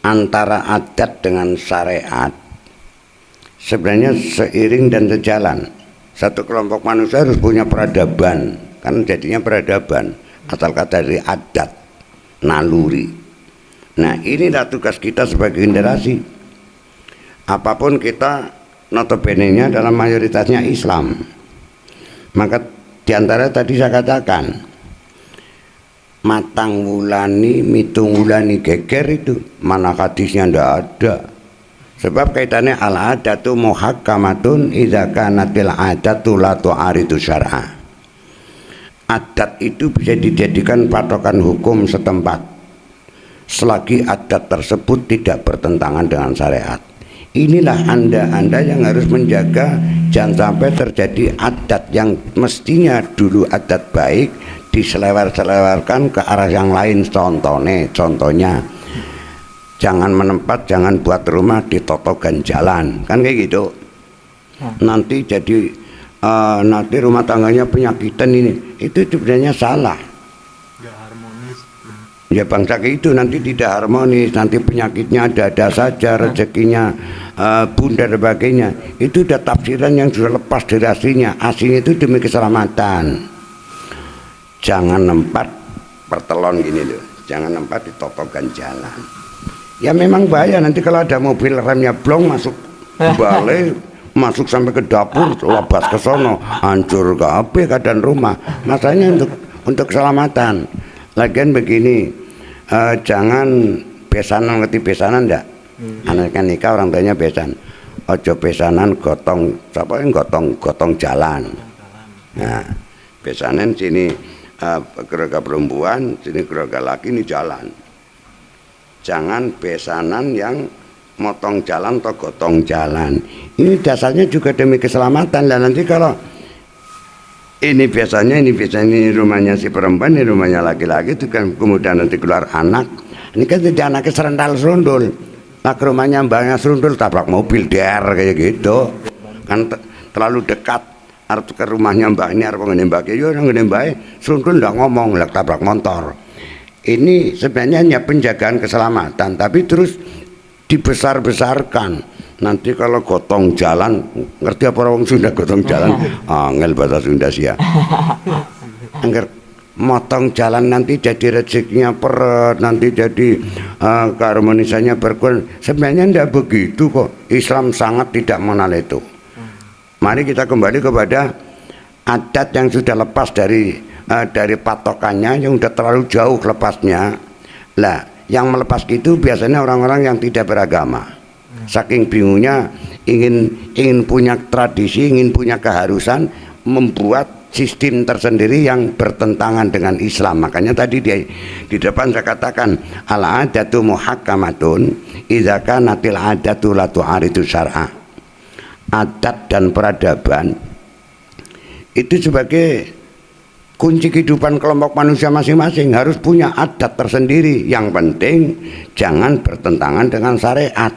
antara adat dengan syariat sebenarnya seiring dan sejalan. Satu kelompok manusia harus punya peradaban, kan jadinya peradaban asal kata dari adat, naluri. Nah, inilah tugas kita sebagai generasi. Apapun kita notabene-nya dalam mayoritasnya Islam. Maka diantara tadi saya katakan matang wulani, mitung wulani geger itu mana hadisnya ndak ada. Sebab kaitannya al-adatu muhakkamatun idza kanatil adatu la tu'aridu syar'a. Adat itu bisa dijadikan patokan hukum setempat selagi adat tersebut tidak bertentangan dengan syariat. Inilah anda yang harus menjaga jangan sampai terjadi adat yang mestinya dulu adat baik diselewer-selewerkan ke arah yang lain. Contohnya jangan menempat, jangan buat rumah di totogan jalan, kan kayak gitu. Nanti jadi nanti rumah tangganya penyakitan, itu sebenarnya salah. Nggak harmonis. Ya bangsa itu nanti tidak harmonis, nanti penyakitnya ada saja, rezekinya bunda dan sebagainya. Itu udah tafsiran yang sudah lepas dari aslinya. Aslinya itu demi keselamatan. Jangan nempat pertelon gini loh, jangan nempat di totogan jalan. Ya memang bahaya nanti kalau ada mobil remnya blong masuk balai, masuk sampai ke dapur, lebas ke sono, hancur ke apa keadaan rumah. Masalahnya untuk keselamatan. Lagian begini, jangan besanan, ngerti besanan enggak? Anaknya nikah orang tuanya besan. Ojo besanan gotong, siapa yang gotong jalan. Nah, besanan sini keluarga perempuan, sini keluarga laki, ini jalan. Jangan besanan yang motong jalan atau gotong jalan. Ini dasarnya juga demi keselamatan. Dan nanti kalau ini biasanya ini rumahnya si perempuan, ini rumahnya laki-laki, itu kan kemudian nanti keluar anak. Ini kan jadi anaknya serundul. Nah, ke rumahnya mbaknya serundul, tabrak mobil der kayak gitu. Kan terlalu dekat. Harus ke rumahnya mbak ini, harus ngene mbak yo ngene mbak serundul ndak ngomong, lah tabrak motor. Ini sebenarnya hanya penjagaan keselamatan, tapi terus dibesar-besarkan. Nanti kalau gotong jalan, ngerti apa orang Sunda gotong jalan? Angel bahasa Sunda sih ya. Angger motong jalan nanti jadi rezekinya peret, nanti jadi keharmonisannya berkurang. Sebenarnya tidak begitu kok. Islam sangat tidak mengenal itu. Mari kita kembali kepada adat yang sudah lepas dari patokannya, yang sudah terlalu jauh lepasnya. Lah, yang melepas itu biasanya orang-orang yang tidak beragama. Saking bingungnya ingin punya tradisi, ingin punya keharusan, membuat sistem tersendiri yang bertentangan dengan Islam. Makanya tadi di depan saya katakan al-adatu muhakkamatun idza kanatil adatu la tu'aridu syar'a. Adat dan peradaban itu sebagai kunci kehidupan kelompok manusia masing-masing, harus punya adat tersendiri. Yang penting jangan bertentangan dengan syariat.